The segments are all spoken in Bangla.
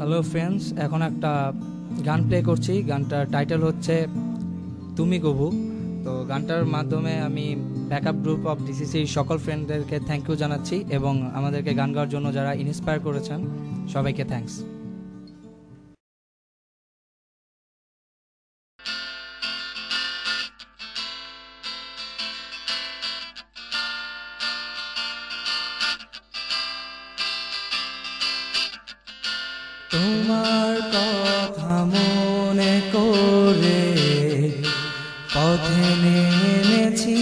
হ্যালো ফ্রেন্ডস, এখন একটা গান প্লে করছি। গানটার টাইটেল হচ্ছে তুমি গবু। তো গানটার মাধ্যমে আমি ব্যাকআপ গ্রুপ অফ ডিসিসির সকল ফ্রেন্ডদেরকে থ্যাংক ইউ জানাচ্ছি এবং আমাদেরকে গান গাওয়ার জন্য যারা ইন্সপায়ার করেছেন সবাইকে থ্যাঙ্কস। তোমার কথা মনে করে পথে নেমেছি,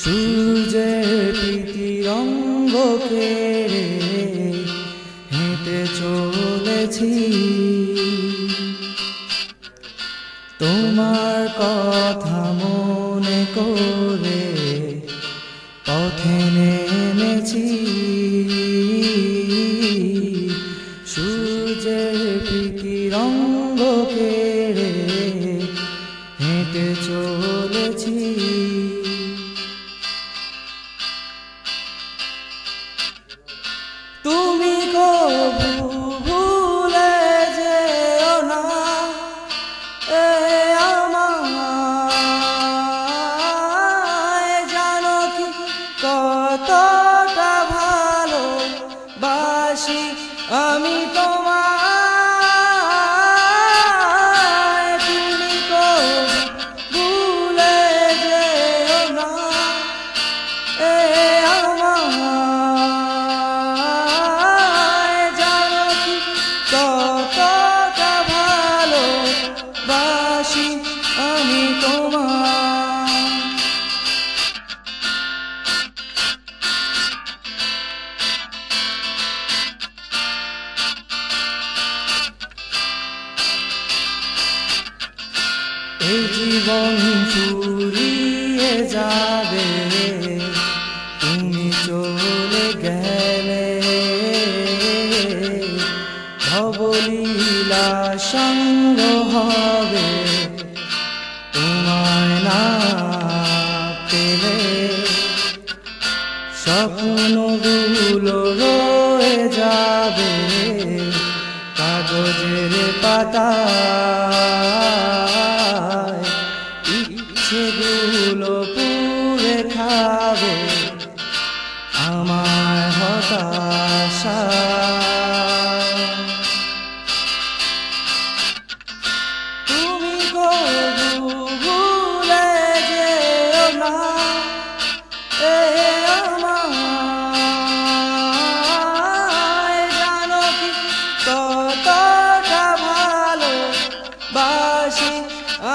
সূর্যের প্রীতিরঙ্গ কেড়ে হেঁটে চলেছি। তোমার কথা মনে করে পথে নেমেছি, সূর্যের প্রীতিরঙ্গ কেড়ে হেঁটে চলেছি। তুমি কবু ভুলে যেও না এ আমায়, জানো কি কতটা ভালোবাসি আমি তোমায়। তুমি কবু ভুলে যেও না এ আমায়, জানো কি কতটা ভালোবাসি আমি তোমায়। এই জীবন ফুরিয়ে যাবে তুমি চলে গেলে, ভবলীলা সঙ্গ হবে তোমায় না পেলে। স্বপ্নগুলো রয়ে যাবে কাগজের পাতায়, ইচ্ছেগুলো পুড়ে খাবে আমার হতাশা। তুমি কবু ভুলে যেও না এ আমায়, জানো কি কতটা ভালোবাসি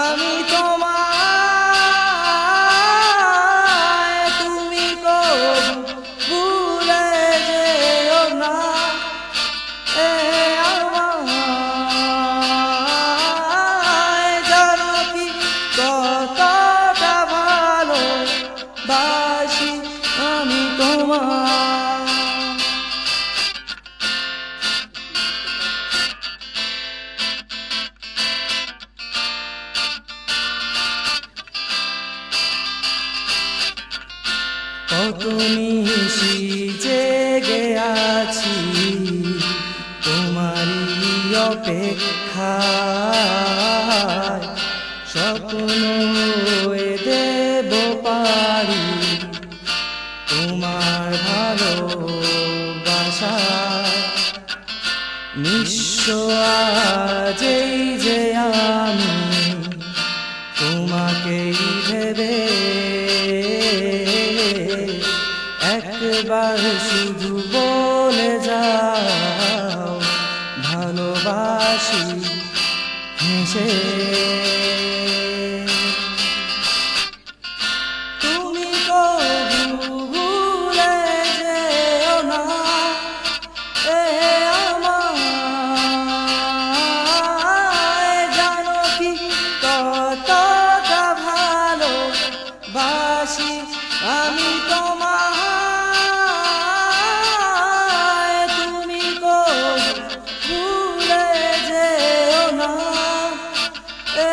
আমি তোমায়। তুমি কবু ভুলে যেও না এ আমায়, জানো কি কতটা ভালোবাসি আমি তোমায়। কত নিশি জেগে আছি তোমারই অপেক্ষায়, স্বপ্ন দেব পারি তোমার ভালোবাসায়। নিঃস্ব আজই যে আমি তোমাকেই ভেবে, একবার শুধু বলে যাও ভালোবাসি হেসে। তুমি কবু ভুলে যেও না এ আমায়, জানো কি কতটা ভালোবাসি আমি তোমায়। তুমি কবু ভুলে যেও না এ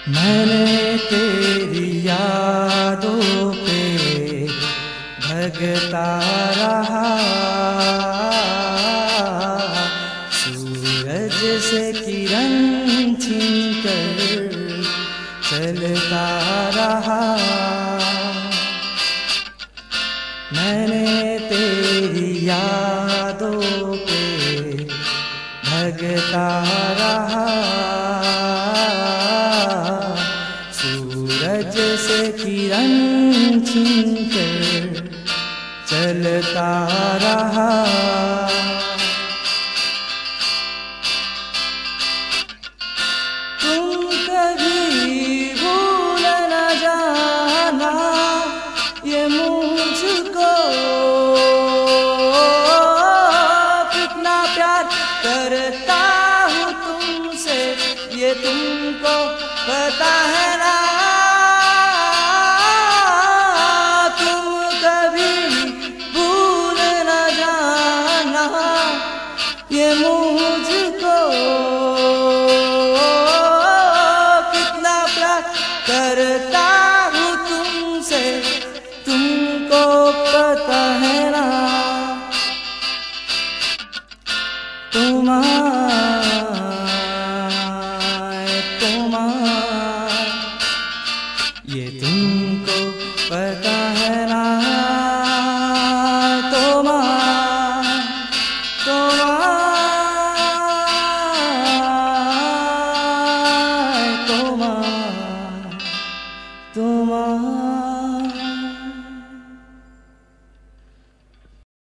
मैंने तेरी यादों पे भगता रहा, सूरज से किरण छीन कर चलता रहा। मैंने तेरी यादों पे भगता रहा, सूरज से किरण छीन कर चलता रहा। तुम कभी भूल न जाना ये मुझको, कितना प्यार करता हूँ तुमसे ये तुमको पता है ना। तुम कभी भूल न जाना ये मुझको, कितना प्यार करता हूँ तुमसे तुमको पता है ना। ये तुमको पता है ना। तुम्हारा